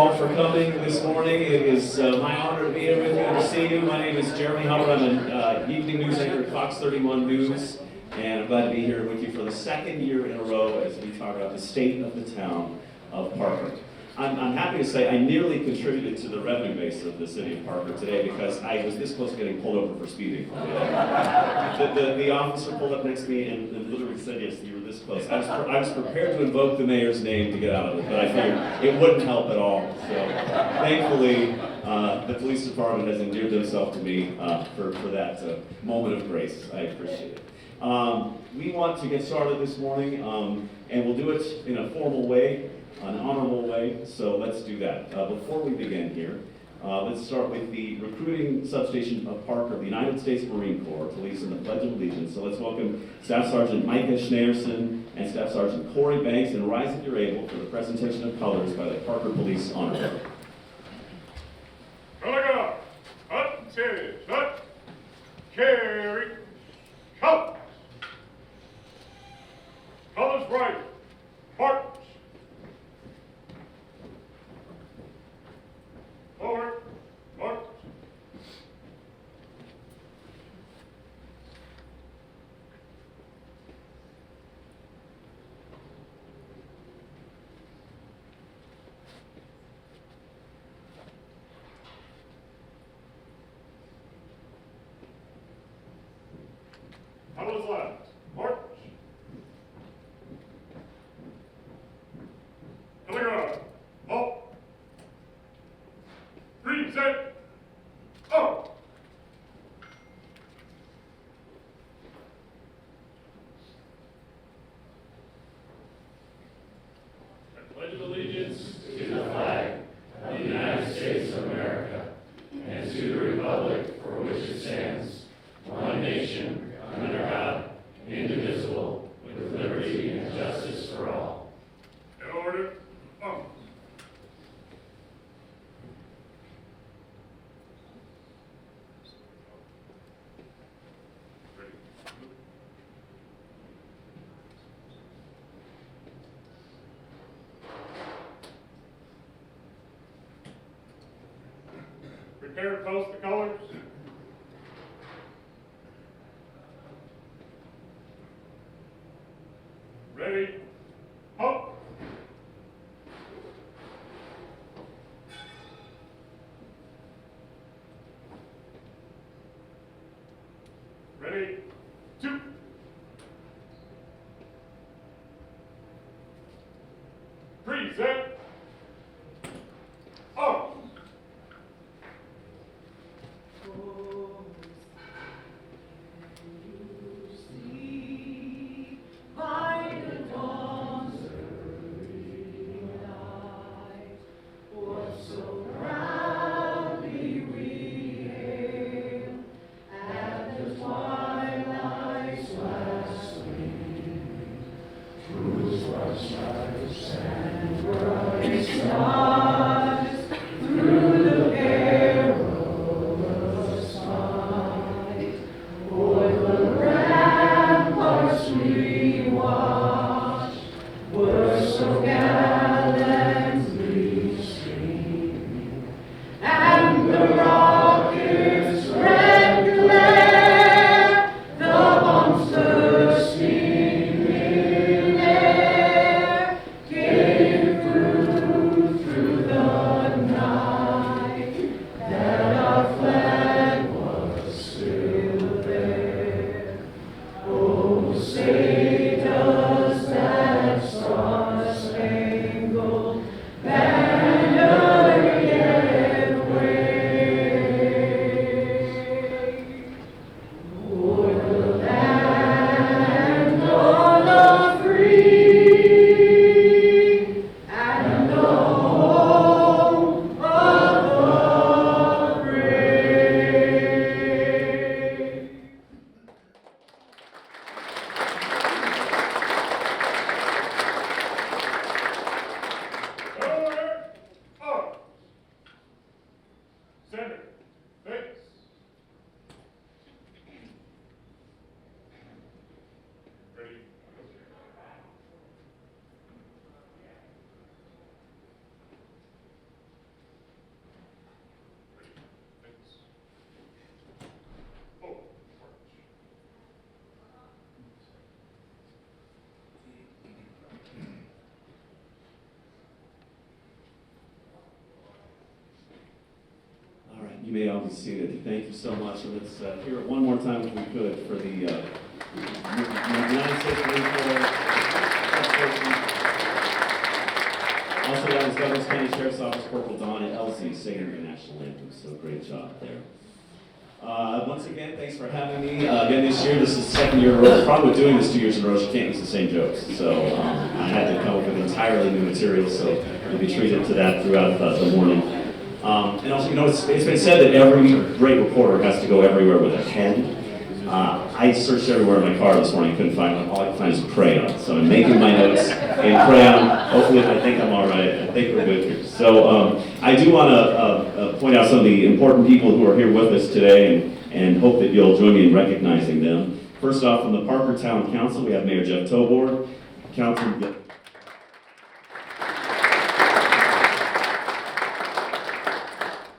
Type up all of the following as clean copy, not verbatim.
all for coming this morning. It is my honor to be here with you and to see you. My name is Jeremy Hubbard. I'm an evening news anchor at Fox 31 News, and I'm glad to be here with you for the second year in a row as we talk about the state of the town of Parker. I'm happy to say I nearly contributed to the revenue base of the city of Parker today because I was this close to getting pulled over for speeding. The officer pulled up next to me and literally said, yes, you were this close. I was prepared to invoke the mayor's name to get out of it, but I figured it wouldn't help at all. So thankfully, the police department has endeared themselves to me for that moment of grace. I appreciate it. We want to get started this morning, and we'll do it in a formal way, an honorable way, so let's do that. Before we begin here, let's start with the recruiting substation of Parker, the United States Marine Corps, to lead us in the Pledge of Allegiance. So let's welcome Staff Sergeant Micah Schneerson and Staff Sergeant Corey Banks, and rise if you're able for the presentation of colors by the Parker Police Honor Guard. Color guard, shut, carry, colors. Colors right, march. Forward, march. Colors left, march. Color guard, halt. Green, set, up. I pledge allegiance to the flag of the United States of America and to the republic for which it stands, one nation, under God, indivisible, with liberty and justice for all. In order, up. Ready. Prepare to post the colors. Ready, up. Ready, two. Three, set. Up. By the dawn's early light, what so proudly we hailed at the twilight's last gleam, whose bright stripes and bright stars through the perilous fight, o'er the ramparts we watched, were so gallantly streaming, and the rocket's red glare, the bombs bursting in air, gave proof through the night that our flag was still there. Oh, say does that star-spangled banner yet wave o'er the land of the free and the home of the brave? Color, up. Center, face. Ready, You may all be seated. Thank you so much. And let's hear it one more time if we could for the United States Marine Corps. Also, that was Douglas County Sheriff's Office Corporal Don and Elsie singing the national anthem. So great job there. Once again, thanks for having me. Again this year, this is the second year in a row. The problem with doing this 2 years in a row is you can't use the same jokes. So I had to come up with entirely new material, so you'll be treated to that throughout the morning. And also, you know, it's been said that every great reporter has to go everywhere with a pen. I searched everywhere in my car this morning, couldn't find one. All I could find is a crayon. So I'm making my notes in crayon. Hopefully, I think I'm all right. I think we're good here. So I do want to point out some of the important people who are here with us today and hope that you'll join me in recognizing them. First off, from the Parker Town Council, we have Mayor Jeff Tobor, Councilman.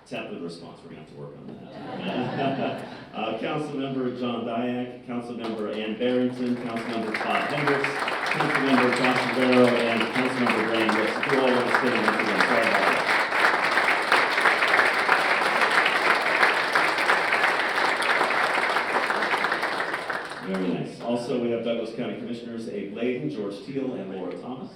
Tepid response, we're going to have to work on that. Councilmember John Dyack, Councilmember Ann Barrington, Councilmember Todd Hendricks, Councilmember Josh Rivero, and Councilmember Brandon Brooks. If you all want to stay once again, sorry about that. Very nice. Also, we have Douglas County Commissioners Abe Layden, George Teal, and Laura Thomas.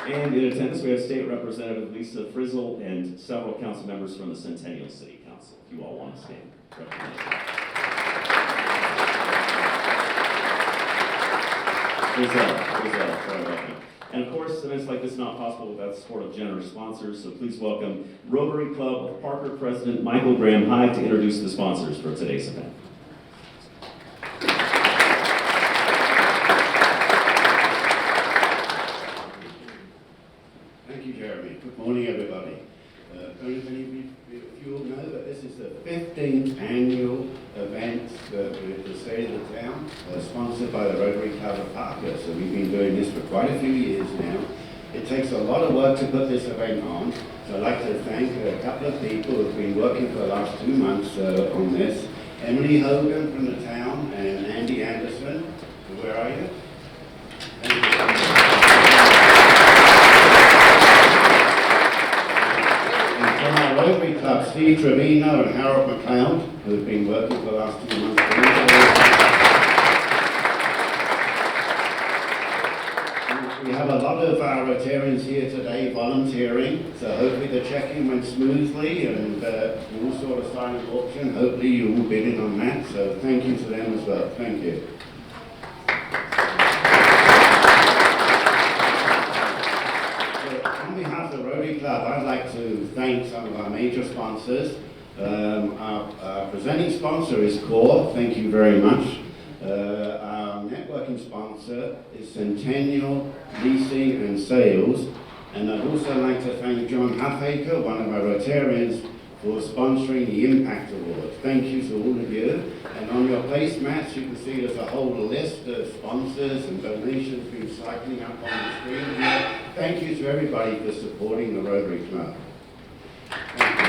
And in attendance, we have State Representative Lisa Frizzle and several council members from the Centennial City Council. If you all want to stand, recognition. Frizzle, sorry about that. And of course, events like this are not possible without the support of generous sponsors, so please welcome Rotary Club of Parker President Michael Graham Hyde to introduce the sponsors for today's event. Good morning, everybody. Don't many of you all know that this is the 15th annual event with the state of the town, sponsored by the Rotary Club of Parker. So we've been doing this for quite a few years now. It takes a lot of work to put this event on. So I'd like to thank a couple of people who have been working for the last 2 months on this. Emily Hogan from the town and Andy Anderson. Where are you? From our Rotary Club, Steve Trevino and Harold McLeod, who have been working for the last 2 months. We have a lot of our Rotarians here today volunteering, so hopefully the check-in went smoothly and we all saw the silent auction. Hopefully you all bid in on that, so thank you to them as well. Thank you. On behalf of the Rotary Club, I'd like to thank some of our major sponsors. Our presenting sponsor is CORE, thank you very much. Our networking sponsor is Centennial Leasing and Sales. And I'd also like to thank John Huffaker, one of our Rotarians, for sponsoring the Impact Award. Thank you to all of you. And on your placemats, you can see there's a whole list of sponsors and donations been cycling up on the screen here. Thank you to everybody for supporting the Rotary Club. Thank you.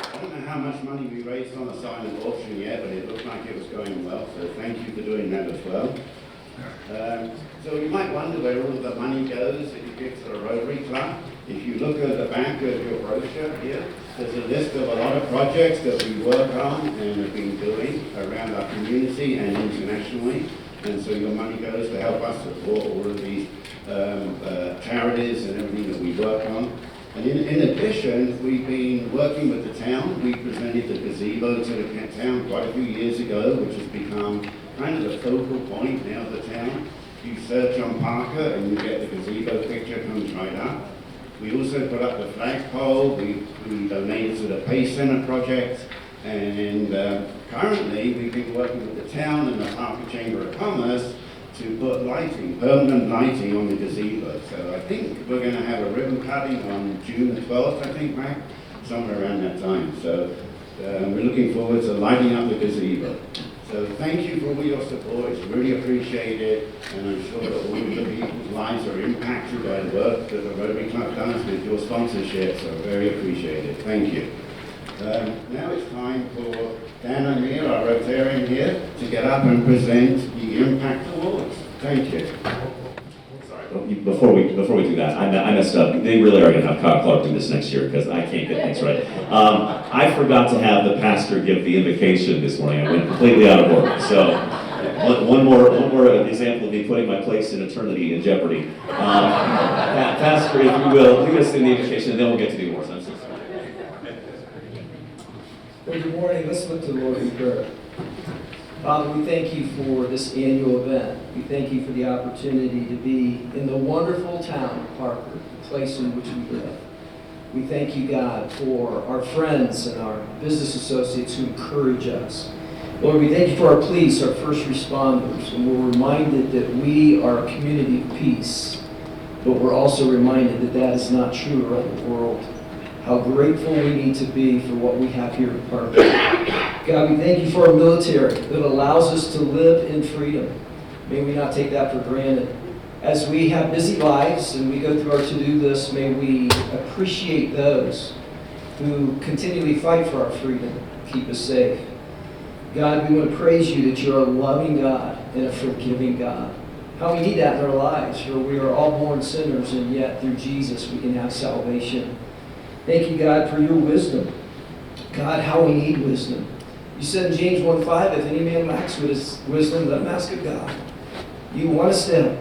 I don't know how much money we raised on the silent auction yet, but it looked like it was going well, so thank you for doing that as well. So you might wonder where all of the money goes that you give to the Rotary Club. If you look at the back of your brochure here, there's a list of a lot of projects that we work on and have been doing around our community and internationally. And so your money goes to help us support all of these charities and everything that we work on. And in addition, we've been working with the town. We presented the gazebo to the town quite a few years ago, which has become kind of the focal point now of the town. You search on Parker and you get the gazebo picture comes right up. We also put up the flagpole. We donated to the Pay Center project. And currently, we've been working with the town and the Parker Chamber of Commerce to put lighting, permanent lighting on the gazebo. So I think we're going to have a ribbon cutting on June the 12th, I think, Mac, somewhere around that time. So we're looking forward to lighting up the gazebo. So thank you for all your support, it's really appreciated, and I'm sure that all of the people's lives are impacted by the work that the Rotary Club does with your sponsorship, so very appreciated. Thank you. Now it's time for Dan O'Neill, our Rotarian here, to get up and present the the Impact Awards. Thank you. Before we do that, I messed up. They really are going to have Kyle Clark do this next year because I can't get things right. I forgot to have the pastor give the invocation this morning. I went completely out of order. So one more example of me putting my place in eternity in jeopardy. Pastor, if you will, lead us in the invocation, and then we'll get to the awards. I'm so sorry. Well, good morning. Let's look to the Lord in prayer. Father, we thank you for this annual event. We thank you for the opportunity to be in the wonderful town of Parker, the place in which we live. We thank you, God, for our friends and our business associates who encourage us. Lord, we thank you for our police, our first responders, and we're reminded that we are a community of peace, but we're also reminded that that is not true around the world. How grateful we need to be for what we have here in Parker. God, we thank you for our military that allows us to live in freedom. May we not take that for granted. As we have busy lives and we go through our to-do list, may we appreciate those who continually fight for our freedom, keep us safe. God, we want to praise you that you're a loving God and a forgiving God. How we need that in our lives, for we are all born sinners, and yet through Jesus we can have salvation. Thank you, God, for your wisdom. God, how we need wisdom. You said in James 1:5, if any man lacks wisdom, let him ask of God. You want us to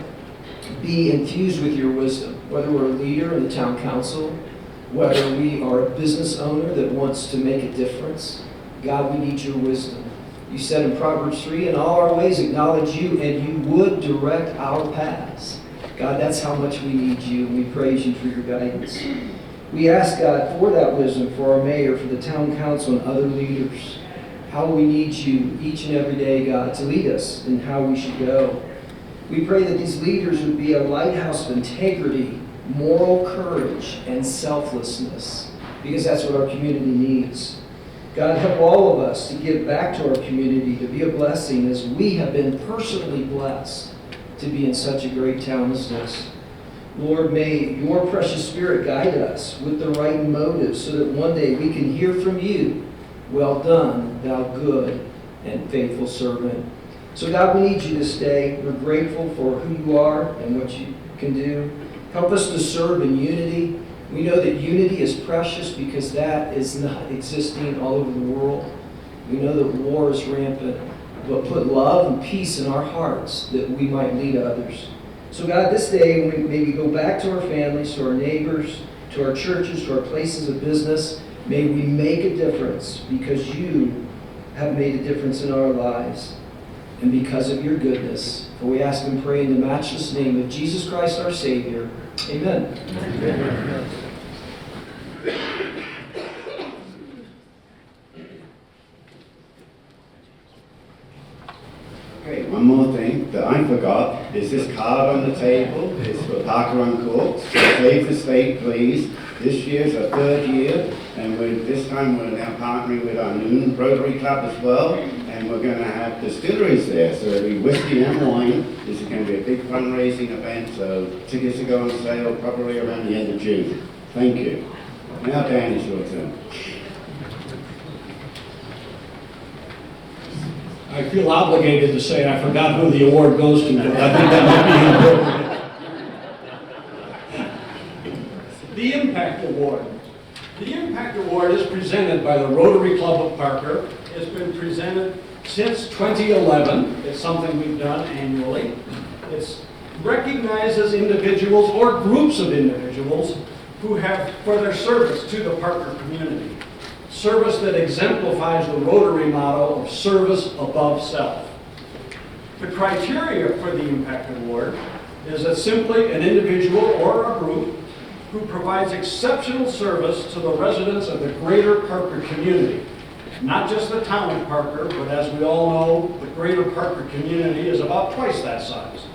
be infused with your wisdom, whether we're a leader in the town council, whether we are a business owner that wants to make a difference. God, we need your wisdom. You said in Proverbs 3, in all our ways acknowledge you, and you would direct our paths. God, that's how much we need you, and we praise you for your guidance. We ask, God, for that wisdom for our mayor, for the town council, and other leaders. How we need you each and every day, God, to lead us in how we should go. We pray that these leaders would be a lighthouse of integrity, moral courage, and selflessness, because that's what our community needs. God, help all of us to give back to our community, to be a blessing, as we have been personally blessed to be in such a great town as this. Lord, may your precious Spirit guide us with the right motives so that one day we can hear from you, well done, thou good and faithful servant. So God, we need you this day. We're grateful for who you are and what you can do. Help us to serve in unity. We know that unity is precious because that is not existing all over the world. We know that war is rampant, but put love and peace in our hearts that we might lead others. So God, this day, when we maybe go back to our families, to our neighbors, to our churches, to our places of business, may we make a difference because you have made a difference in our lives and because of your goodness. For we ask and pray in the matchless name of Jesus Christ, our Savior. Amen. Amen. Okay, one more thing that I forgot is this card on the table. It's for Parker and Court. Save the state, please. This year's our third year, and this time we're now partnering with our noon Rotary Club as well, and we're going to have distilleries there. So it'll be whiskey and wine. This is going to be a big fundraising event, so tickets will go on sale probably around the end of June. Thank you. Now, Dan, it's your turn. I feel obligated to say I forgot who the award goes to, but I think that might be important. The Impact Award. The Impact Award is presented by the Rotary Club of Parker. It's been presented since 2011. It's something we've done annually. It recognizes individuals or groups of individuals who have, for their service to the Parker community. Service that exemplifies the Rotary motto of service above self. The criteria for the Impact Award is that simply an individual or a group who provides exceptional service to the residents of the greater Parker community. Not just the town of Parker, but as we all know, the greater Parker community is about twice that size.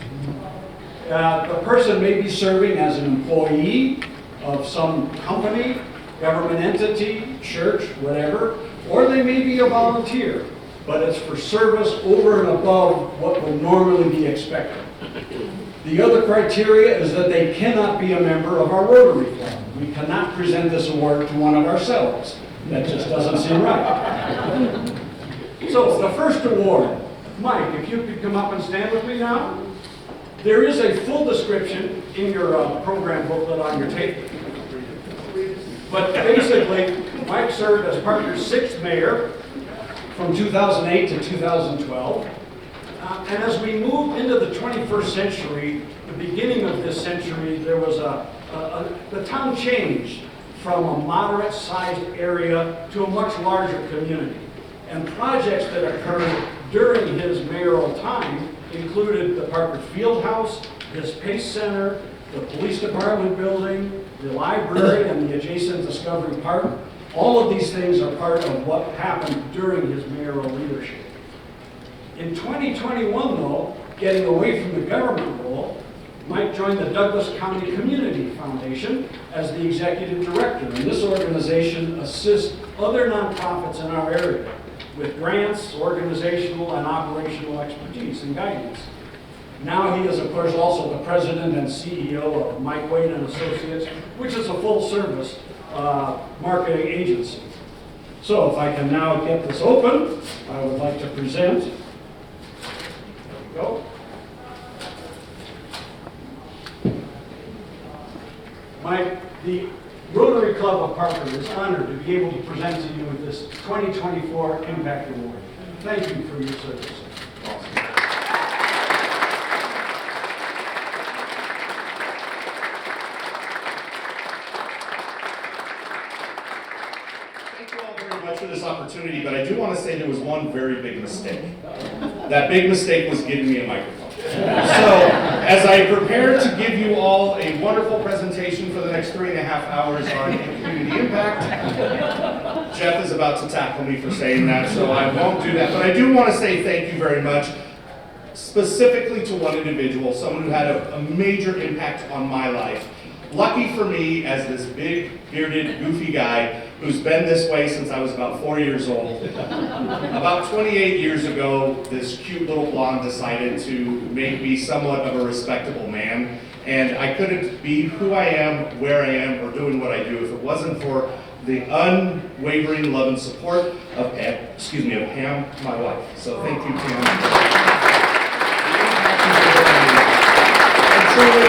The person may be serving as an employee of some company, government entity, church, whatever, or they may be a volunteer, but it's for service over and above what would normally be expected. The other criteria is that they cannot be a member of our Rotary Club. We cannot present this award to one of ourselves. That just doesn't seem right. So the first award Mike, if you could come up and stand with me now. There is a full description in your program booklet on your table. But basically, Mike served as Parker's 6th mayor from 2008 to 2012. And as we move into the 21st century, the beginning of this century, there was the town changed from a moderate-sized area to a much larger community. And projects that occurred during his mayoral time included the Parker Fieldhouse, his Pace Center, the police department building, the library, and the adjacent Discovery Park. All of these things are part of what happened during his mayoral leadership. In 2021, though, getting away from the government role, Mike joined the Douglas County Community Foundation as the executive director. And this organization assists other nonprofits in our area with grants, organizational, and operational expertise and guidance. Now he is, of course, also the president and CEO of Mike Wade and Associates, which is a full-service marketing agency. So if I can now get this open, I would like to present. There we go. Mike, the Rotary Club of Parker is honored to be able to present to you with this 2024 Impact Award. Thank you for your service. Thank you all very much for this opportunity, but I do want to say there was one very big mistake. That big mistake was giving me a microphone. So, as I prepare to give you all a wonderful presentation for the next 3.5 hours on community impact, Jeff is about to tackle me for saying that, so I won't do that. But I do want to say thank you very much, specifically to one individual, someone who had a major impact on my life. Lucky for me, as this big, bearded, goofy guy who's been this way since I was about 4 years old, about 28 years ago, this cute little blonde decided to make me somewhat of a respectable man. And I couldn't be who I am, where I am, or doing what I do if it wasn't for the unwavering love and support of Pam, my wife. So thank you, Pam. And truly,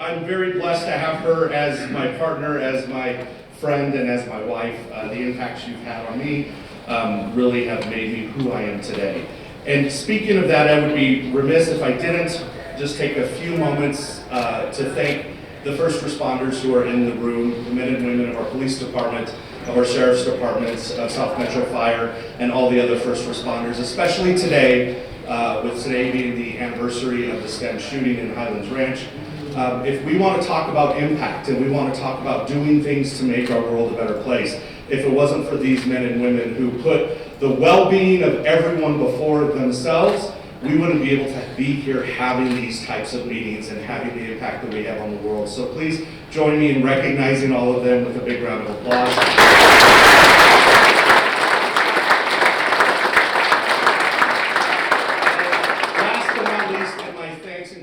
I'm very blessed to have her as my partner, as my friend, and as my wife. The impacts you've had on me really have made me who I am today. And speaking of that, I would be remiss if I didn't just take a few moments to thank the first responders who are in the room, the men and women of our police department, of our sheriff's departments, of South Metro Fire, and all the other first responders, especially today, with today being the anniversary of the STEM shooting in Highlands Ranch. If we want to talk about impact and we want to talk about doing things to make our world a better place, if it wasn't for these men and women who put the well-being of everyone before themselves, we wouldn't be able to be here having these types of meetings and having the impact that we have on the world. So please join me in recognizing all of them with a big round of applause.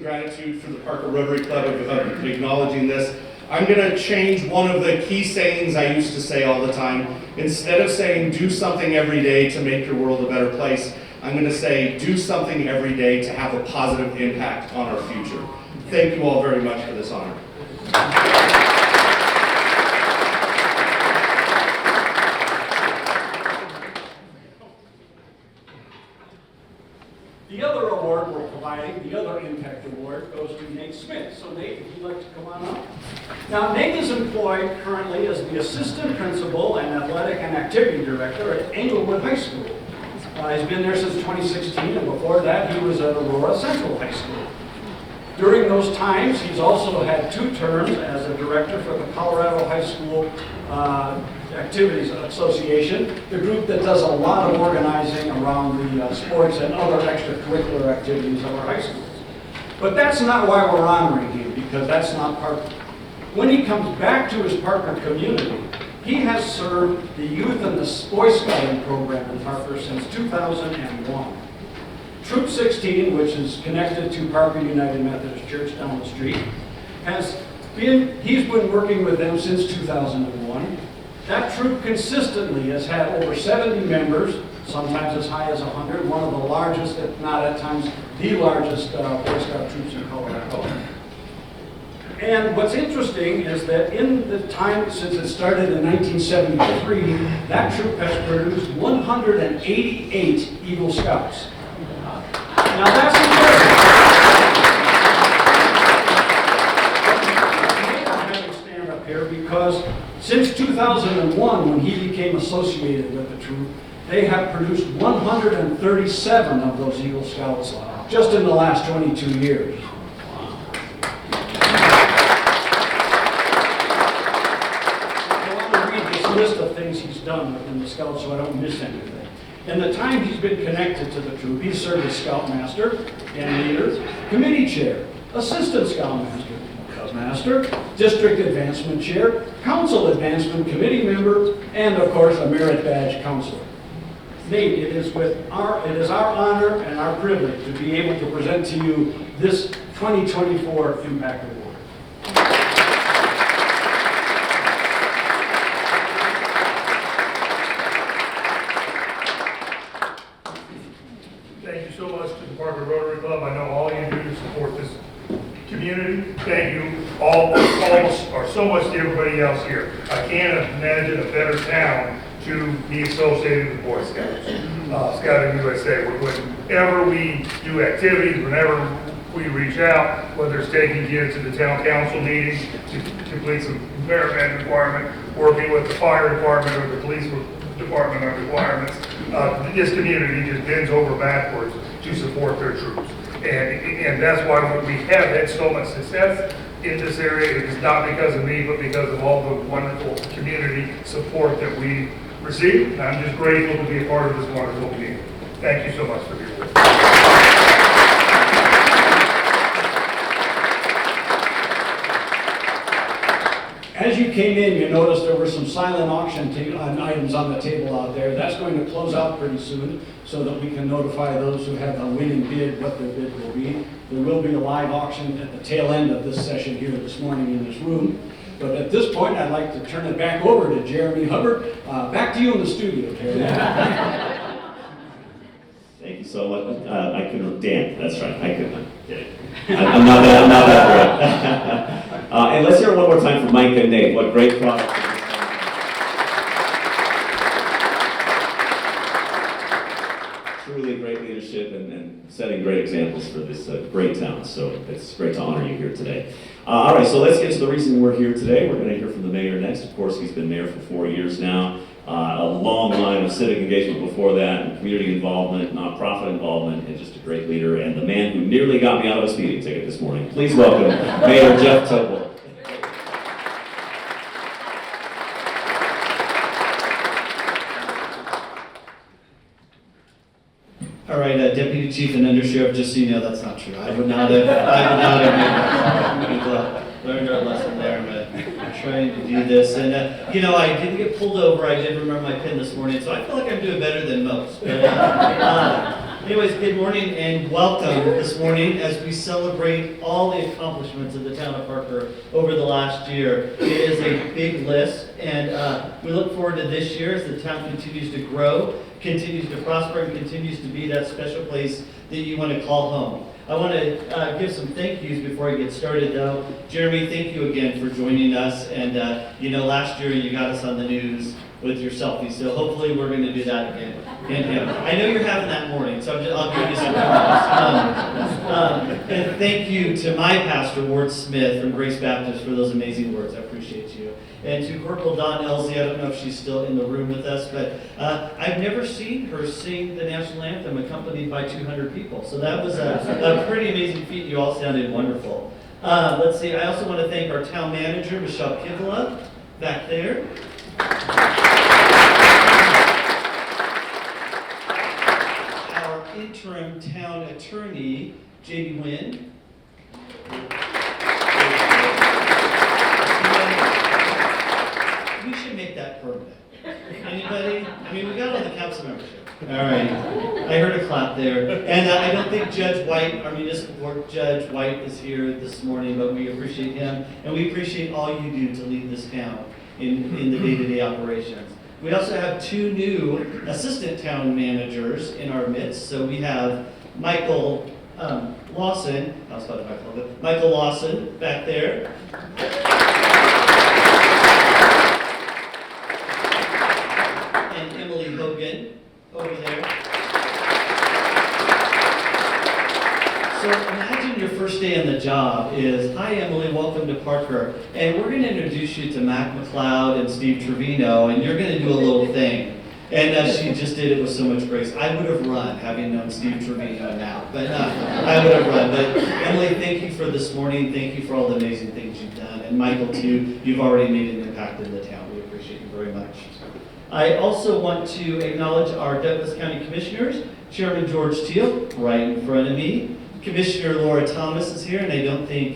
Gratitude for the Parker Rotary Club of acknowledging this. I'm going to change one of the key sayings I used to say all the time. Instead of saying do something every day to make your world a better place, I'm going to say do something every day to have a positive impact on our future. Thank you all very much for this honor. The other award we're providing, the other Impact Award, goes to Nate Smith. So Nate, if you'd like to come on up. Now Nate is employed currently as the Assistant Principal and Athletic and Activity Director at Englewood High School. He's been there since 2016, and before that he was at Aurora Central High School. During those times, he's also had 2 terms as a director for the Colorado High School Activities Association, the group that does a lot of organizing around the sports and other extracurricular activities of our high schools. But that's not why we're honoring him, because that's not Parker. When he comes back to his Parker community, he has served the youth and the Boy Scouting program in Parker since 2001. Troop 16, which is connected to Parker United Methodist Church down the street, he's been working with them since 2001. That troop consistently has had over 70 members sometimes as high as 100, one of the largest, if not at times the largest Boy Scout troops in Colorado. And what's interesting is that in the time since it started in 1973, that troop has produced 188 Eagle Scouts. Now that's impressive. I'm having stand up here because since 2001, when he became associated with the troop, they have produced 137 of those Eagle Scouts just in the last 22 years. List of things he's done within the Scouts so I don't miss anything. In the time he's been connected to the troop, he's served as Scoutmaster and leader, committee chair, assistant Scoutmaster, Cubmaster, district advancement chair, council advancement committee member, and of course a merit badge counselor. Nate, it is our honor and our privilege to be able to present to you this 2024 Impact Award. Thank you so much to the Parker Rotary Club. I know all you do to support this community. Thank you. All are so much to everybody else here. I can't imagine a better town to be associated with Boy Scouts. Scouting USA. Whenever we do activities, whenever we reach out, whether it's taking kids to the town council meetings to complete some merit badge requirement, working with the fire department or the police department on requirements, this community just bends over backwards to support their troops. And that's why we have had so much success in this area. It is not because of me, but because of all the wonderful community support that we receive. And I'm just grateful to be a part of this wonderful community. Thank you so much for your work. As you came in, you noticed there were some silent auction items on the table out there. That's going to close out pretty soon so that we can notify those who have a winning bid what their bid will be. There will be a live auction at the tail end of this session here this morning in this room. But at this point, I'd like to turn it back over to Jeremy Hubbard. Back to you in the studio, Jeremy. Thank you so much. I couldn't, Dan, that's right, I couldn't. I'm not that great. And let's hear it one more time for Mike and Nate. What great product. Truly great leadership and setting great examples for this great town. So it's great to honor you here today. All right, so let's get to the reason we're here today. We're going to hear from the mayor next. Of course, he's been mayor for 4 years now. A long line of civic engagement before that, and community involvement, nonprofit involvement, and just a great leader, and the man who nearly got me out of a speeding ticket this morning. Please welcome Mayor Jeff Topol. All right, Deputy Chief and Undersheriff, just so you know, that's not true. I would not have made that. Learned our lesson there. I'm trying to do this. And, you know, I didn't get pulled over. I did remember my PIN this morning, so I feel like I'm doing better than most. But, anyways, good morning and welcome this morning as we celebrate all the accomplishments of the town of Parker over the last year. It is a big list, and we look forward to this year as the town continues to grow, continues to prosper, and continues to be that special place that you want to call home. I want to give some thank yous before I get started, though. Jeremy, thank you again for joining us. And, you know, last year you got us on the news with your selfie, so hopefully we're going to do that again. And I know you're having that morning, so I'll give you some promise. And thank you to my pastor, Ward Smith from Grace Baptist, for those amazing words. I appreciate you. And to Corporal Dawn Elsie, I don't know if she's still in the room with us, but I've never seen her sing the national anthem accompanied by 200 people. So that was a pretty amazing feat. You all sounded wonderful. Let's see, I also want to thank our town manager, Michelle Kivela, back there. Our interim town attorney, J.B. Wynn. We should make that permanent. Anybody? I mean, we got all the council membership. All right. I heard a clap there. And I don't think Judge White, our municipal court Judge White, is here this morning, but we appreciate him. And we appreciate all you do to lead this town in the day-to-day operations. We also have two new assistant town managers in our midst. So we have Michael Lawson, I was about to Michael, but Michael Lawson back there. And Emily Hogan over there. So imagine your first day on the job is, hi Emily, welcome to Parker, and we're going to introduce you to Mac McLeod and Steve Trevino, and you're going to do a little thing. And she just did it with so much grace. I would have run, having known Steve Trevino now, but I would have run. But Emily, thank you for this morning. Thank you for all the amazing things you've done. And Michael, too, you've already made an impact in the town. We appreciate you very much. I also want to acknowledge our Douglas County Commissioners, Chairman George Teal, right in front of me. Commissioner Laura Thomas is here, and I don't think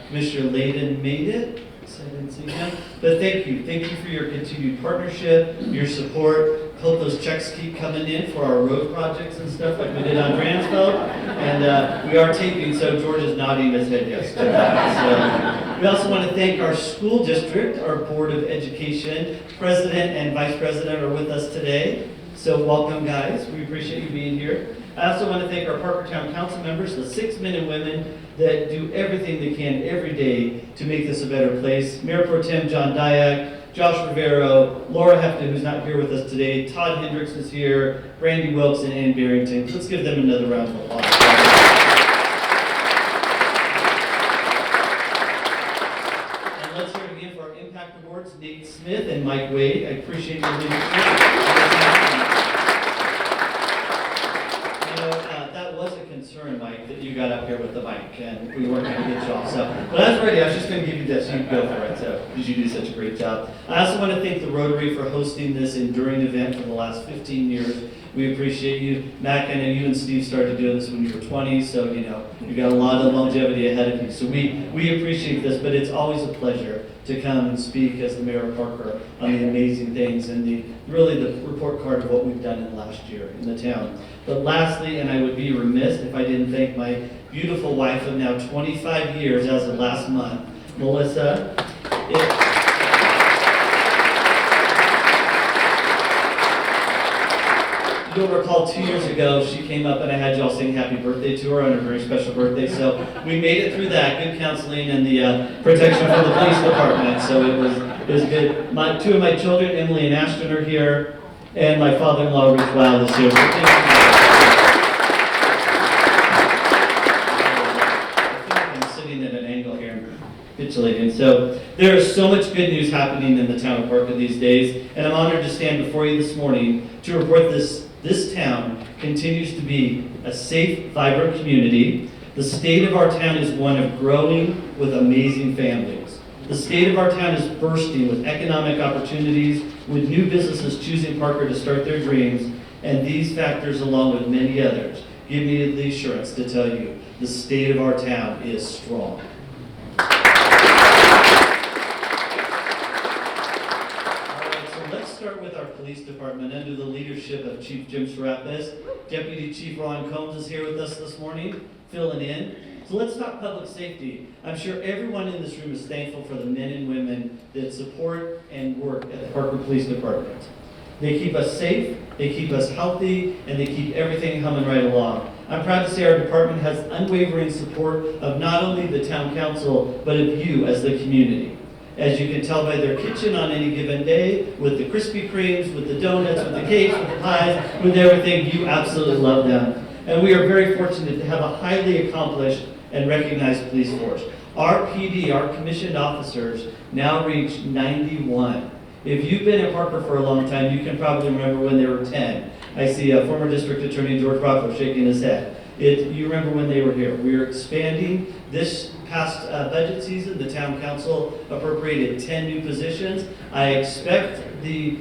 Commissioner Layden made it, so I didn't see him. But thank you for your continued partnership, your support. Hope those checks keep coming in for our road projects and stuff like we did on Dransville. And we are taping, so George is nodding his head yes to that. So we also want to thank our school district, our Board of Education, President and Vice President are with us today. So welcome, guys. We appreciate you being here. I also want to thank our Parker Town Council members, the 6 men and women that do everything they can every day to make this a better place. Mayor Pro Tem John Dyack, Josh Rivero, Laura Hefton, who's not here with us today, Todd Hendricks is here, Brandy Wilkes, and Ann Barrington. Let's give them another round of applause. And let's hear it again for our Impact Awards, Nate Smith and Mike Wade. I appreciate your leadership. Concern, Mike, that you got up here with the mic and we weren't going to get you off. But I was ready. I was just going to give you this. You can go for it. So, because you do such a great job. I also want to thank the Rotary for hosting this enduring event for the last 15 years. We appreciate you. Mac, I know you and Steve started doing this when you were 20, so you know you got a lot of longevity ahead of you. So we appreciate this, but it's always a pleasure to come and speak as the Mayor of Parker on the amazing things and the report card of what we've done in the last year in the town. But lastly, and I would be remiss if I didn't thank my beautiful wife of now 25 years as of last month, Melissa. You'll recall 2 years ago, she came up and I had y'all sing happy birthday to her on her very special birthday. So we made it through that, good counseling and the protection from the police department. So it was good. Two of my children, Emily and Ashton, are here, and my father-in-law, Rich Wild, is here. So thank you. I'm sitting at an angle here and capitulating. So there is so much good news happening in the town of Parker these days, and I'm honored to stand before you this morning to report this town continues to be a safe, vibrant community. The state of our town is one of growing with amazing families. The state of our town is bursting with economic opportunities, with new businesses choosing Parker to start their dreams, and these factors, along with many others, give me the assurance to tell you the state of our town is strong. Police Department under the leadership of Chief Jim Serapis. Deputy Chief Ron Combs is here with us this morning, filling in. So let's talk public safety. I'm sure everyone in this room is thankful for the men and women that support and work at the Parker Police Department. They keep us safe, they keep us healthy, and they keep everything humming right along. I'm proud to say our department has unwavering support of not only the town council, but of you as the community. As you can tell by their kitchen on any given day, with the Krispy Kremes, with the donuts, with the cakes, with the pies, with everything, you absolutely love them. And we are very fortunate to have a highly accomplished and recognized police force. Our PD, our commissioned officers, now reach 91. If you've been at Parker for a long time, you can probably remember when there were 10. I see former District Attorney George Rocco shaking his head. You remember when they were here. We are expanding. This past budget season, the town council appropriated 10 new positions. I expect the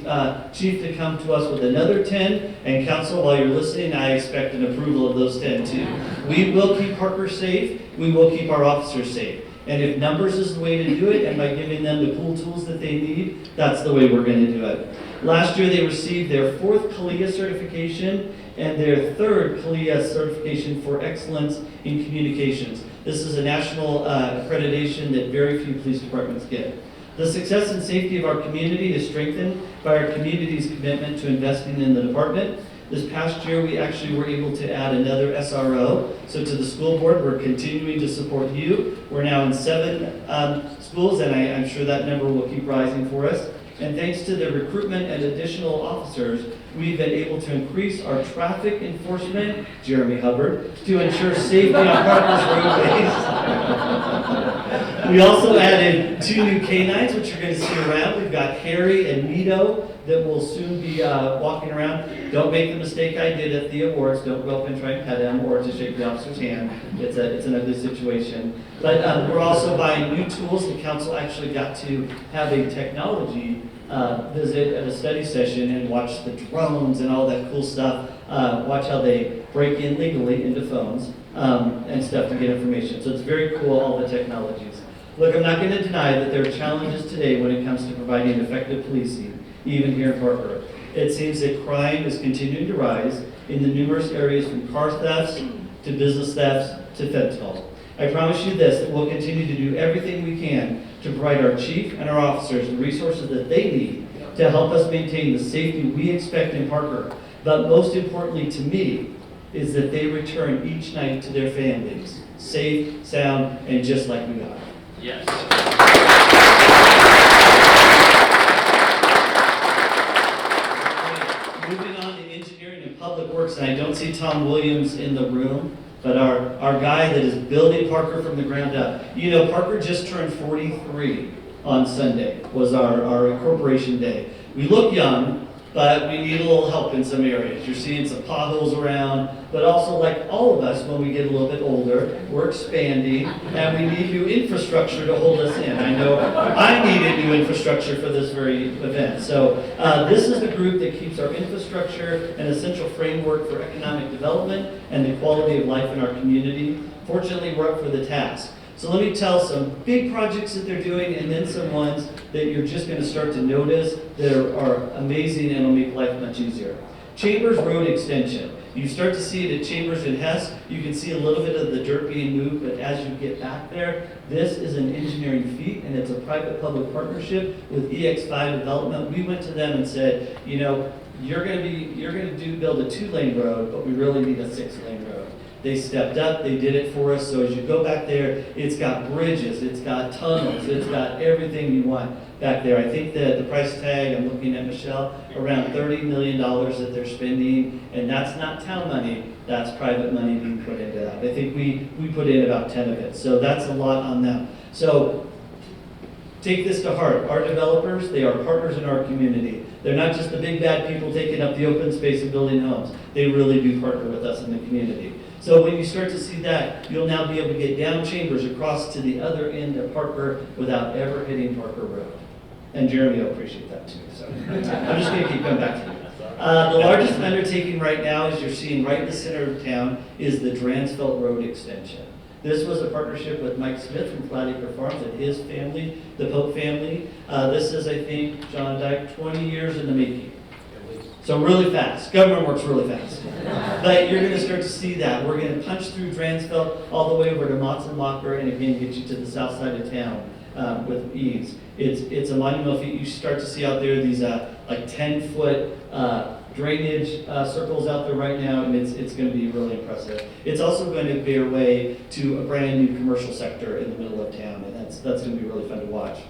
chief to come to us with another 10, and council, while you're listening, I expect an approval of those 10 too. We will keep Parker safe. We will keep our officers safe. And if numbers is the way to do it, and by giving them the cool tools that they need, that's the way we're going to do it. Last year, they received their 4th CALIA certification and their 3rd CALIA certification for excellence in communications. This is a national accreditation that very few police departments get. The success and safety of our community is strengthened by our community's commitment to investing in the department. This past year, we actually were able to add another SRO. So to the school board, we're continuing to support you. We're now in 7 schools, and I'm sure that number will keep rising for us. And thanks to the recruitment and additional officers, we've been able to increase our traffic enforcement, Jeremy Hubbard, to ensure safety on Parker's roadways. We also added 2 new canines, which you're going to see around. We've got Harry and Mito that will soon be walking around. Don't make the mistake I did at the awards. Don't go up and try and pet him or to shake the officer's hand. It's an ugly situation. But we're also buying new tools. The council actually got to have a technology visit at a study session and watch the drones and all that cool stuff. Watch how they break in legally into phones and stuff to get information. So it's very cool, all the technologies. Look, I'm not going to deny that there are challenges today when it comes to providing effective policing, even here in Parker. It seems that crime is continuing to rise in the numerous areas from car thefts to business thefts to fentanyl. I promise you this, that we'll continue to do everything we can to provide our chief and our officers the resources that they need to help us maintain the safety we expect in Parker. But most importantly to me is that they return each night to their families, safe, sound, and just like we are. Yes. Moving on to engineering and public works, and I don't see Tom Williams in the room, but our guy that is building Parker from the ground up. You know, Parker just turned 43 on Sunday, was our incorporation day. We look young, but we need a little help in some areas. You're seeing some potholes around, but also like all of us, when we get a little bit older, we're expanding, and we need new infrastructure to hold us in. I know I needed new infrastructure for this very event. So this is the group that keeps our infrastructure an essential framework for economic development and the quality of life in our community. Fortunately, we're up for the task. So let me tell some big projects that they're doing, and then some ones that you're just going to start to notice that are amazing and will make life much easier. Chambers Road Extension. You start to see it at Chambers and Hess. You can see a little bit of the dirt being moved, but as you get back there, this is an engineering feat, and it's a private-public partnership with EX5 Development. We went to them and said, you know, you're going to build a 2-lane road, but we really need a 6-lane road. They stepped up, they did it for us. So as you go back there, it's got bridges, it's got tunnels, it's got everything you want back there. I think that the price tag, I'm looking at Michelle, around $30 million that they're spending, and that's not town money, that's private money being put into that. I think we put in about 10 of it, so that's a lot on them. So take this to heart. Our developers, they are partners in our community. They're not just the big bad people taking up the open space and building homes. They really do partner with us in the community. So when you start to see that, you'll now be able to get down Chambers across to the other end of Parker without ever hitting Parker Road. And Jeremy will appreciate that too. So I'm just going to keep coming back to you. The largest undertaking right now, as you're seeing right in the center of town, is the Dransfeld Road extension. This was a partnership with Mike Smith from Flatacre Farms and his family, the Pope family. This is, I think, John Dyke, 20 years in the making. So really fast. Government works really fast. But you're going to start to see that. We're going to punch through Dransfeld all the way over to Matzenmacher and again get you to the south side of town with ease. It's a monumental feat. You start to see out there these like 10-foot drainage circles out there right now, and it's going to be really impressive. It's also going to bear way to a brand new commercial sector in the middle of town, and that's going to be really fun to watch.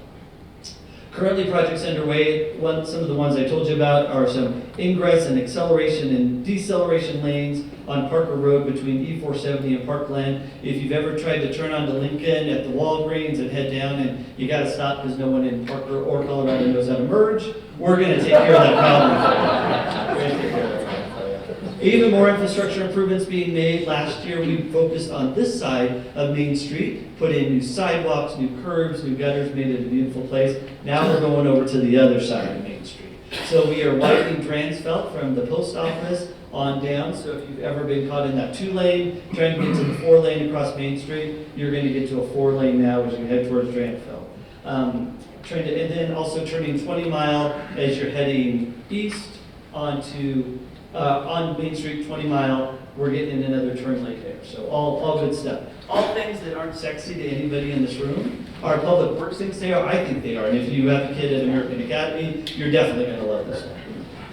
Currently, projects underway, some of the ones I told you about are some ingress and acceleration and deceleration lanes on Parker Road between E470 and Parkland. If you've ever tried to turn onto Lincoln at the Walgreens and head down and you got to stop because no one in Parker or Colorado knows how to merge, we're going to take care of that problem. We're going to take care of that problem for you. Even more infrastructure improvements being made. Last year, we focused on this side of Main Street, put in new sidewalks, new curbs, new gutters, made it a beautiful place. Now we're going over to the other side of Main Street. So we are widening Dransfeld from the post office on down. So if you've ever been caught in that 2-lane, trying to get to the 4-lane across Main Street, you're going to get to a 4-lane now as you head towards Dransfeld. And then also turning 20 Mile as you're heading east onto on Main Street, 20 Mile we're getting another turn lane there. So all good stuff. All things that aren't sexy to anybody in this room are Public Works things. They are. I think they are. And if you have a kid at American Academy, you're definitely going to love this one.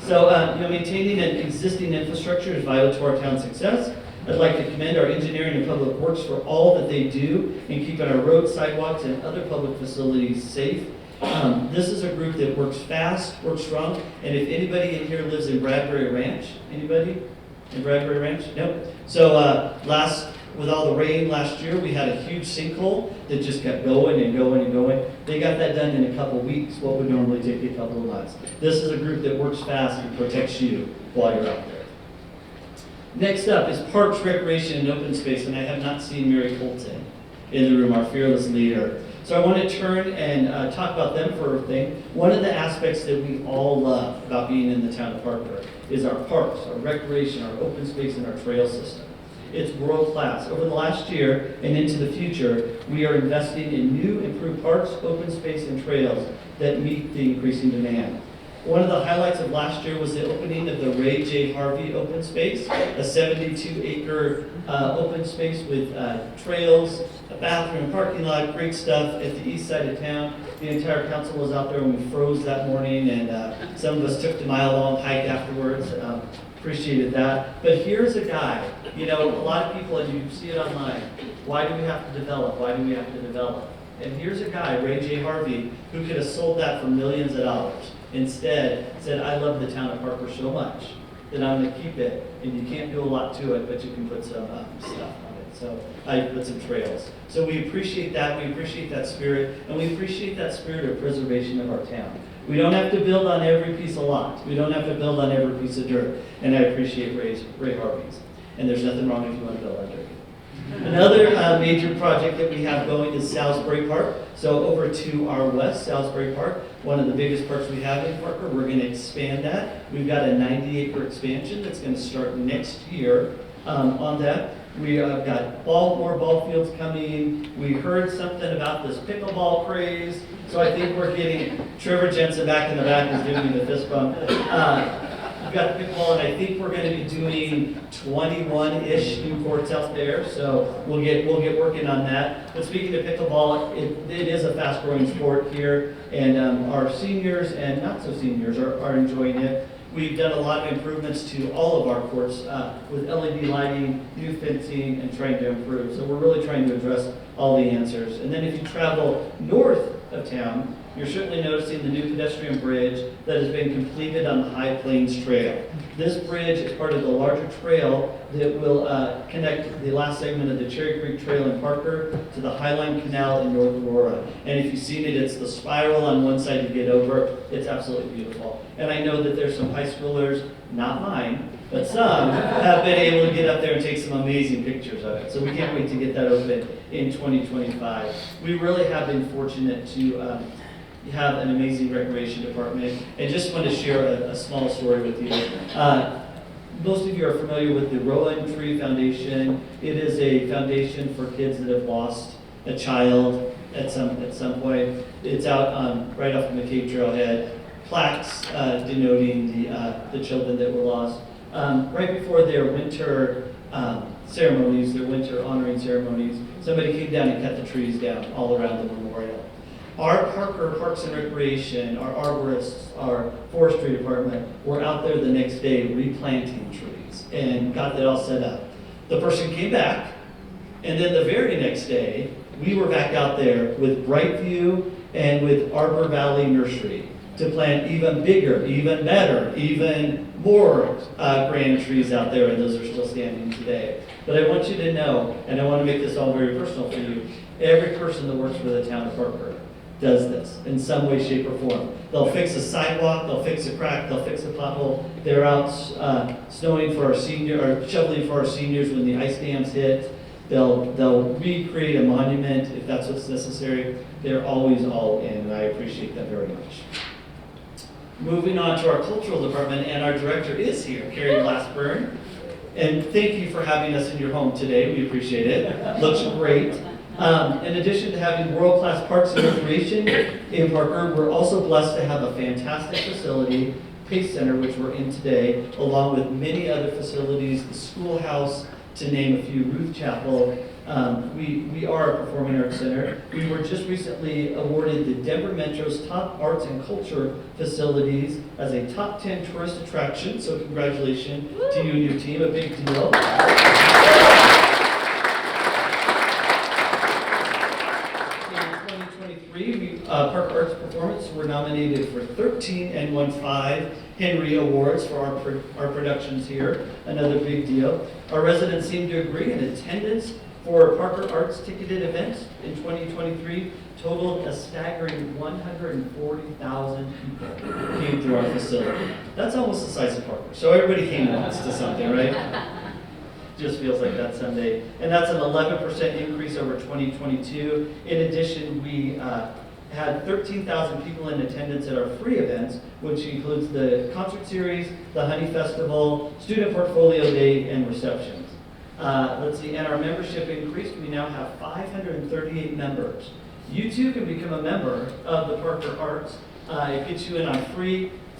So, maintaining an existing infrastructure is vital to our town's success. I'd like to commend our engineering and public works for all that they do in keeping our roads, sidewalks, and other public facilities safe. This is a group that works fast, works strong, and if anybody in here lives in Bradbury Ranch, anybody in Bradbury Ranch? Nope. So with all the rain last year, we had a huge sinkhole that just kept going and going and going. They got that done in a couple weeks, what would normally take a couple of months. This is a group that works fast and protects you while you're out there. Next up is Parks, Recreation, and Open Space, and I have not seen Mary Colton in the room, our fearless leader. So I want to turn and talk about them for a thing. One of the aspects that we all love about being in the town of Parker is our parks, our recreation, our open space, and our trail system. It's world class. Over the last year and into the future, we are investing in new improved parks, open space, and trails that meet the increasing demand. One of the highlights of last year was the opening of the Ray J. Harvey Open Space, a 72-acre open space with trails, a bathroom, parking lot, great stuff at the east side of town. The entire council was out there when we froze that morning, and some of us took the mile-long hike afterwards. Appreciated that. But here's a guy, a lot of people, and you see it online, why do we have to develop? Why do we have to develop? And here's a guy, Ray J. Harvey, who could have sold that for millions of dollars. Instead, said, I love the town of Parker so much that I'm going to keep it, and you can't do a lot to it, but you can put some stuff on it. So I put some trails. So we appreciate that. We appreciate that spirit, and we appreciate that spirit of preservation of our town. We don't have to build on every piece of lot. We don't have to build on every piece of dirt. And I appreciate Ray Harvey's. And there's nothing wrong if you want to build on dirt. Another major project that we have going is Salisbury Park. So over to our west, Salisbury Park, one of the biggest parks we have in Parker. We're going to expand that. We've got a 90-acre expansion that's going to start next year on that. We have got more ball fields coming. We heard something about this pickleball craze. So I think we're getting, Trevor Jensen back in the back is giving me the fist bump. We've got the pickleball, and I think we're going to be doing 21-ish new courts out there. So we'll get working on that. But speaking of pickleball, it is a fast-growing sport here, and our seniors and not so seniors are enjoying it. We've done a lot of improvements to all of our courts with LED lighting, new fencing, and trying to improve. So we're really trying to address all the answers. And then if you travel north of town, you're certainly noticing the new pedestrian bridge that has been completed on the High Plains Trail. This bridge is part of the larger trail that will connect the last segment of the Cherry Creek Trail in Parker to the Highline Canal in North Aurora. And if you've seen it, it's the spiral on one side to get over. It's absolutely beautiful. And I know that there's some high schoolers, not mine, but some have been able to get up there and take some amazing pictures of it. So we can't wait to get that open in 2025. We really have been fortunate to have an amazing recreation department. And just want to share a small story with you. Most of you are familiar with the Rowan Tree Foundation. It is a foundation for kids that have lost a child at some point. It's out right off the McCabe Trailhead. Plaques denoting the children that were lost. Right before their winter ceremonies, their winter honoring ceremonies, somebody came down and cut the trees down all around the memorial. Our Parker Parks and Recreation, our arborists, our forestry department were out there the next day replanting trees and got that all set up. The person came back, and then the very next day, we were back out there with Brightview and with Arbor Valley Nursery to plant even bigger, even better, even more grand trees out there, and those are still standing today. But I want you to know, and I want to make this all very personal for you, every person that works for the town of Parker does this in some way, shape, or form. They'll fix a sidewalk, they'll fix a crack, they'll fix a pothole. They're out snowing for our or shoveling for our seniors when the ice dams hit. They'll recreate a monument if that's what's necessary. They're always all in, and I appreciate that very much. Moving on to our cultural department, and our director is here, Carrie Glassburn. And thank you for having us in your home today. We appreciate it. Looks great. In addition to having world-class parks and recreation in Parker, we're also blessed to have a fantastic facility Pace Center, which we're in today, along with many other facilities, the schoolhouse, to name a few, Ruth Chapel. We are a performing arts center. We were just recently awarded the Denver Metro's top arts and culture facilities as a top 10 tourist attraction. So congratulations to you and your team, a big deal. In 2023, Park Arts Performance were nominated for 13 and won 5 Henry Awards for our productions here. Another big deal. Our residents seem to agree, and attendance for Parker Arts ticketed events in 2023 totaled a staggering 140,000 people came through our facility. That's almost the size of Parker. So everybody came once to something, right? Just feels like that Sunday. And that's an 11% increase over 2022. In addition, we had 13,000 people in attendance at our free events, which includes the concert series, the Honey Festival, Student Portfolio Day, and receptions. Let's see, and our membership increased. We now have 538 members. You too can become a member of the Parker Arts. It gets you in on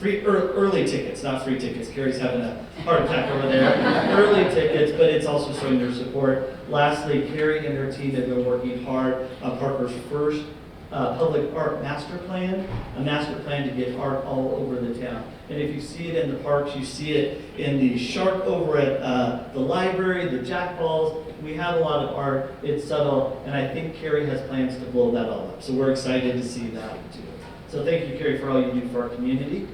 early tickets, not free tickets. Carrie's having a heart attack over there. Early tickets, but it's also showing their support. Lastly, Carrie and her team have been working hard on Parker's first public art master plan, a master plan to get art all over the town. And if you see it in the parks, you see it in the shark over at the library, the jack balls. We have a lot of art. It's subtle, and I think Carrie has plans to blow that all up. So we're excited to see that too. So thank you, Carrie, for all you do for our community.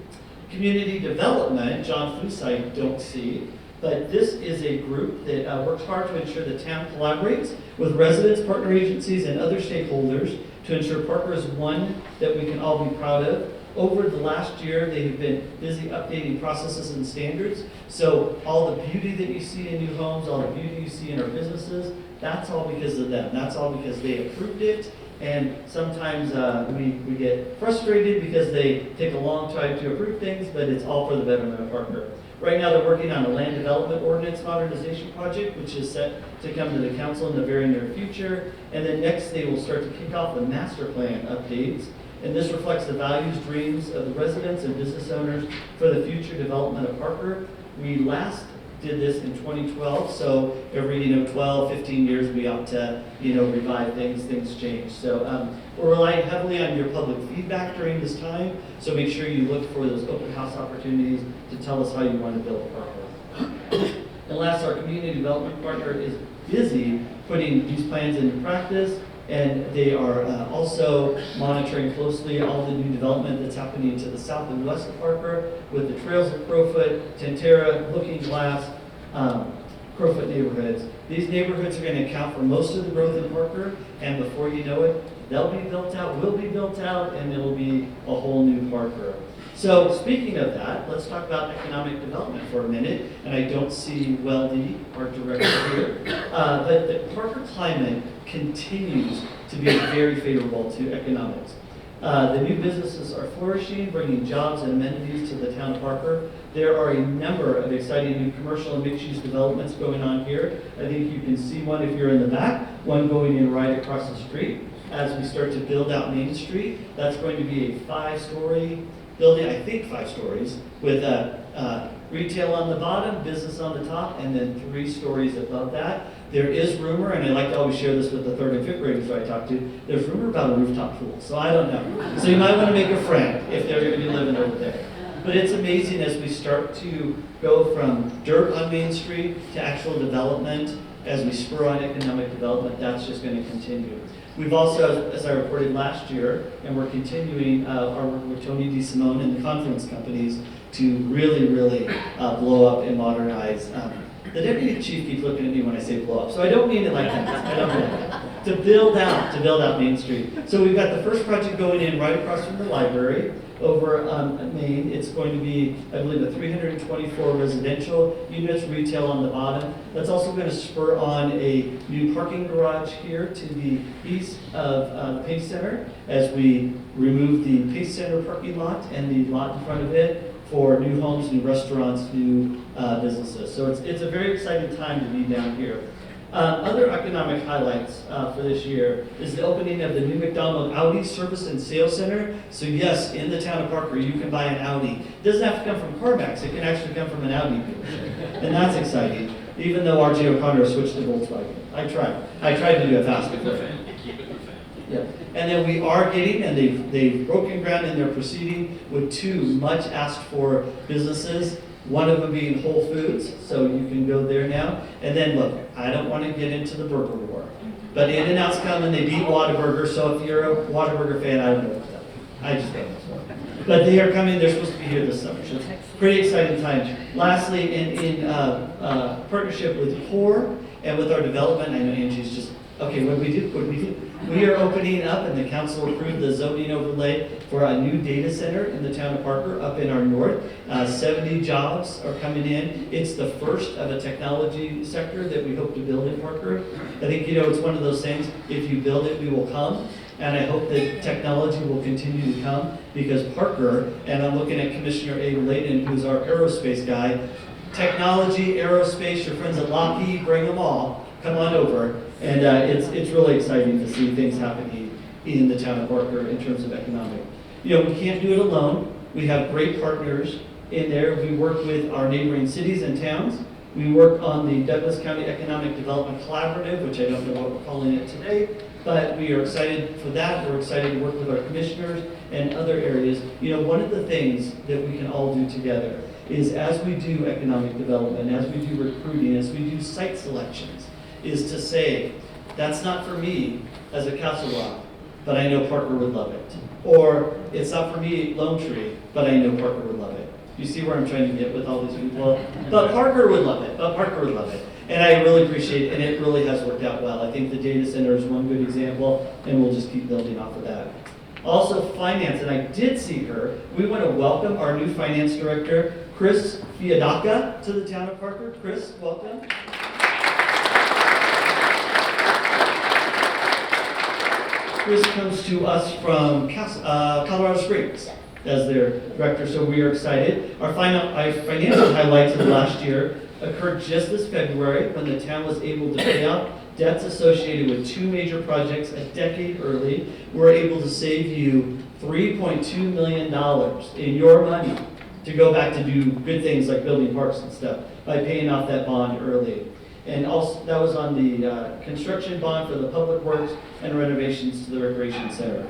Community development, John Foose, I don't see, but this is a group that works hard to ensure the town collaborates with residents, partner agencies, and other stakeholders to ensure Parker is one that we can all be proud of. Over the last year, they have been busy updating processes and standards. So all the beauty that you see in new homes, all the beauty you see in our businesses, that's all because of them. That's all because they approved it. And sometimes we get frustrated because they take a long time to approve things, but it's all for the betterment of Parker. Right now, they're working on a land development ordinance modernization project, which is set to come to the council in the very near future. And then next, they will start to kick off the master plan updates. And this reflects the values, dreams of the residents and business owners for the future development of Parker. We last did this in 2012, so every 12, 15 years we ought to revive things change. So we're relying heavily on your public feedback during this time, so make sure you look for those open house opportunities to tell us how you want to build Parker. And last, our community development partner is busy putting these plans into practice, and they are also monitoring closely all the new development that's happening to the south and west of Parker with the trails of Crowfoot, Tentera, Looking Glass, Crowfoot neighborhoods. These neighborhoods are going to account for most of the growth in Parker, and before you know it, they'll be built out, will be built out, and it'll be a whole new Parker. So speaking of that, let's talk about economic development for a minute. And I don't see Weldy, our director here, but the Parker climate continues to be very favorable to economics. The new businesses are flourishing, bringing jobs and amenities to the town of Parker. There are a number of exciting new commercial and mixed-use developments going on here. I think you can see one if you're in the back, one going in right across the street. As we start to build out Main Street, that's going to be a 5-story building, I think 5 stories, with retail on the bottom, business on the top, and then 3 stories above that. There is rumor, and I like to always share this with the 3rd and 5th graders who I talk to, there's rumor about a rooftop pool, so I don't know. So you might want to make a friend if they're going to be living over there. But it's amazing as we start to go from dirt on Main Street to actual development, as we spur on economic development, that's just going to continue. We've also, as I reported last year, and we're continuing our work with Tony DeSimone and the Confluence companies to really blow up and modernize. The deputy chief keeps looking at me when I say blow up, so I don't mean it like that. I don't mean it. To build out Main Street. So we've got the first project going in right across from the library over on Main. It's going to be, I believe, a 324 residential units, retail on the bottom. That's also going to spur on a new parking garage here to the east of the Pace Center as we remove the Pace Center parking lot and the lot in front of it for new homes, new restaurants, new businesses. So it's a very exciting time to be down here. Other economic highlights for this year is the opening of the new McDonald Audi Service and Sales Center. So yes, in the town of Parker, you can buy an Audi. It doesn't have to come from CarMax, it can actually come from an Audi dealership. And that's exciting, even though R.J. O'Connor switched to Volkswagen. I tried to do it fast before. Yeah. And then we are getting, and they've broken ground and they're proceeding with 2 much asked for businesses. One of them being Whole Foods, so you can go there now. And then look, I don't want to get into the burger war, but In-N-Out's coming, they beat Whataburger, so if you're a Whataburger fan, I don't know what's up. I just don't know. But they are coming, they're supposed to be here this summer, so it's pretty exciting time. Lastly, in partnership with CORE and with our development, I know Angie's just, okay, what do we do? We are opening up, and the council approved the zoning overlay for a new data center in the town of Parker up in our north. 70 jobs are coming in. It's the first of a technology sector that we hope to build in Parker. I think, it's one of those things, if you build it, we will come. And I hope that technology will continue to come, because Parker, and I'm looking at Commissioner Abe Layden, who's our aerospace guy, technology, aerospace, your friends at Lockheed, bring them all. Come on over. And it's really exciting to see things happening in the town of Parker in terms of economic. We can't do it alone. We have great partners in there. We work with our neighboring cities and towns. We work on the Douglas County Economic Development Collaborative, which I don't know what we're calling it today, but we are excited for that. We're excited to work with our commissioners and other areas. One of the things that we can all do together is, as we do economic development, as we do recruiting, as we do site selections, is to say, that's not for me as a Castle Rock, but I know Parker would love it. Or, it's not for me, Lone Tree, but I know Parker would love it. You see where I'm trying to get with all these people? But Parker would love it, And I really appreciate it, and it really has worked out well. I think the data center is one good example, and we'll just keep building off of that. Also, finance, and I did see her. We want to welcome our new finance director, Chris Fiadaca, to the town of Parker. Chris, welcome. Chris comes to us from Colorado Springs as their director, so we are excited. Our financial highlights of the last year occurred just this February, when the town was able to pay out debts associated with 2 major projects a decade early. We're able to save you $3.2 million in your money to go back to do good things like building parks and stuff by paying off that bond early. And also, that was on the construction bond for the public works and renovations to the recreation center.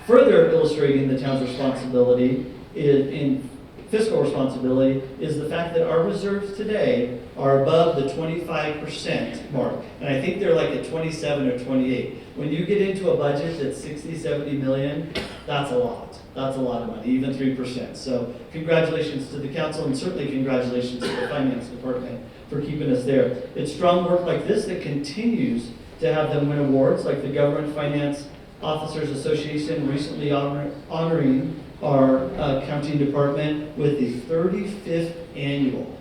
Further illustrating the town's responsibility in fiscal responsibility is the fact that our reserves today are above the 25% mark. And I think they're like at 27 or 28. When you get into a budget that's 60, 70 million, that's a lot. That's a lot of money, even 3%. So congratulations to the council, and certainly congratulations to the finance department for keeping us there. It's strong work like this that continues to have them win awards, like the Government Finance Officers Association recently honoring our accounting department with the 35th annual.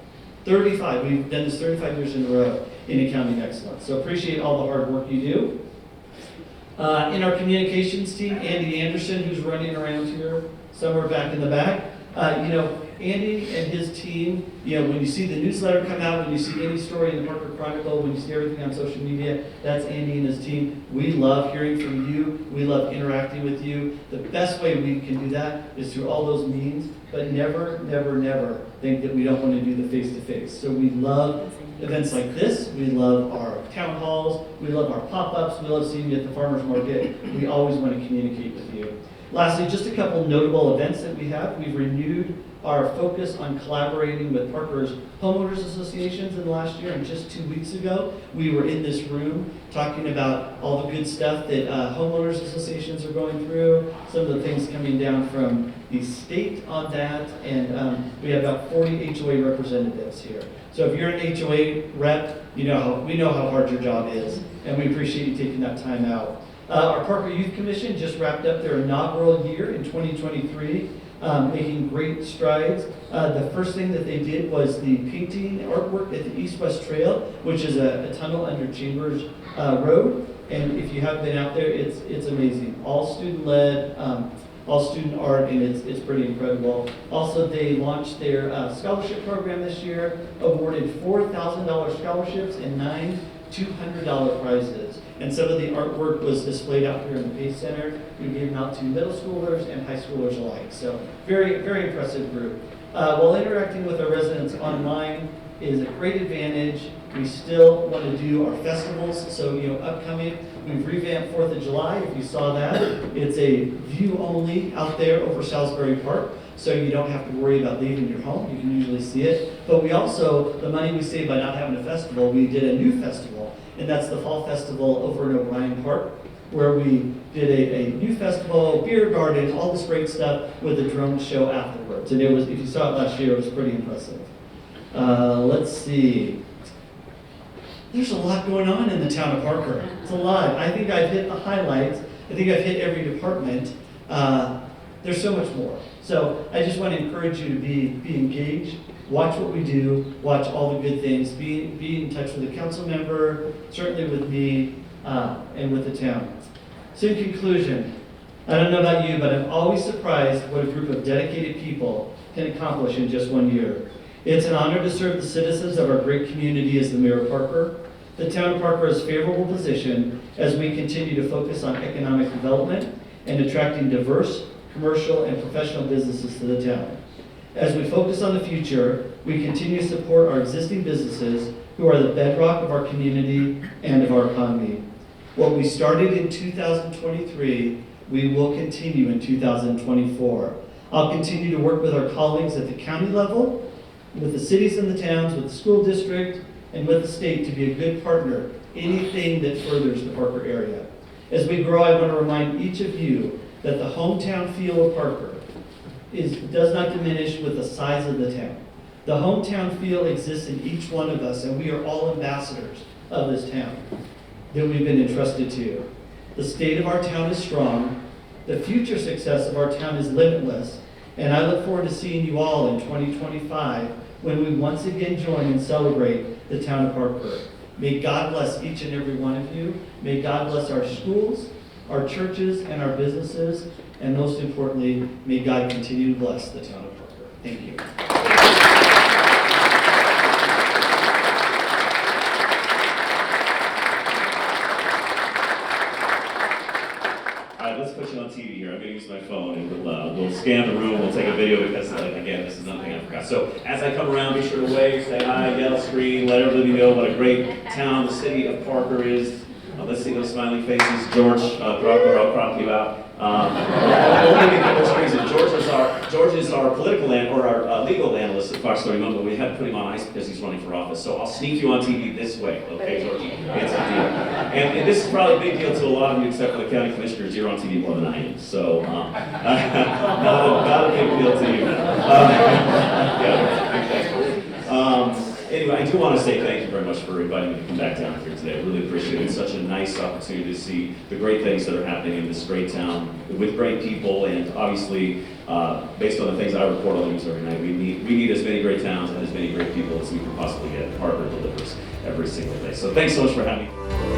35, we've done this 35 years in a row in accounting excellence. So appreciate all the hard work you do. In our communications team, Andy Anderson, who's running around here, somewhere back in the back. Andy and his team, when you see the newsletter come out, when you see any story in the Parker Chronicle, when you see everything on social media, that's Andy and his team. We love hearing from you. We love interacting with you. The best way we can do that is through all those means, but never, never, never think that we don't want to do the face-to-face. So we love events like this. We love our town halls. We love our pop-ups. We love seeing you at the farmer's market. We always want to communicate with you. Lastly, just a couple notable events that we have. We've renewed our focus on collaborating with Parker's homeowners associations in the last year, and just 2 weeks ago, we were in this room talking about all the good stuff that homeowners associations are going through, some of the things coming down from the state on that, and we have about 40 HOA representatives here. So if you're an HOA rep, we know how hard your job is, and we appreciate you taking that time out. Our Parker Youth Commission just wrapped up their inaugural year in 2023, making great strides. The first thing that they did was the painting artwork at the East-West Trail, which is a tunnel under Chambers Road. And if you haven't been out there, it's amazing. All student-led, all student art, and it's pretty incredible. Also, they launched their scholarship program this year, awarded $4,000 scholarships and 9 $200 prizes. And some of the artwork was displayed out here in the Pace Center. We gave them out to middle schoolers and high schoolers alike. So very, very impressive group. While interacting with our residents online is a great advantage, we still want to do our festivals. So, upcoming, we've revamped 4th of July, if you saw that. It's a view only out there over Salisbury Park, so you don't have to worry about leaving your home. You can usually see it. But we also, the money we saved by not having a festival, we did a new festival, and that's the Fall Festival over in O'Brien Park, where we did a new festival, beer garden, all this great stuff with a drone show afterwards. And it was, if you saw it last year, it was pretty impressive. Let's see. There's a lot going on in the town of Parker. It's a lot. I think I've hit the highlights. I think I've hit every department. There's so much more. So I just want to encourage you to be engaged. Watch what we do. Watch all the good things. Be in touch with a council member, certainly with me, and with the town. So in conclusion, I don't know about you, but I'm always surprised what a group of dedicated people can accomplish in just 1 year. It's an honor to serve the citizens of our great community as the mayor of Parker. The town of Parker is a favorable position as we continue to focus on economic development and attracting diverse commercial and professional businesses to the town. As we focus on the future, we continue to support our existing businesses who are the bedrock of our community and of our economy. What we started in 2023, we will continue in 2024. I'll continue to work with our colleagues at the county level, with the cities and the towns, with the school district, and with the state to be a good partner, anything that furthers the Parker area. As we grow, I want to remind each of you that the hometown feel of Parker does not diminish with the size of the town. The hometown feel exists in each one of us, and we are all ambassadors of this town that we've been entrusted to. The state of our town is strong. The future success of our town is limitless. And I look forward to seeing you all in 2025 when we once again join and celebrate the town of Parker. May God bless each and every one of you. May God bless our schools, our churches, and our businesses. And most importantly, may God continue to bless the town of Parker. Thank you. Let's put you on TV here. I'm going to use my phone and we'll scan the room. We'll take a video because, again, this is nothing I forgot. So as I come around, be sure to wave, say hi, yell, scream, let everybody know what a great town the city of Parker is. Let's see those smiley faces. George Crocker, I'll crop you out. Only because reason, George is our political or our legal analyst at Fox 31, but we had to put him on ice because he's running for office. So I'll sneak you on TV this way, okay, George? It's a deal. And this is probably a big deal to a lot of you, except for the county commissioners. You're on TV more than I am, so not a big deal to you. Anyway, I do want to say thank you very much for inviting me to come back down here today. I really appreciate it. It's such a nice opportunity to see the great things that are happening in this great town with great people, and obviously, based on the things I report on the news every night, we need as many great towns and as many great people as we can possibly get. Parker delivers every single day. So thanks so much for having me.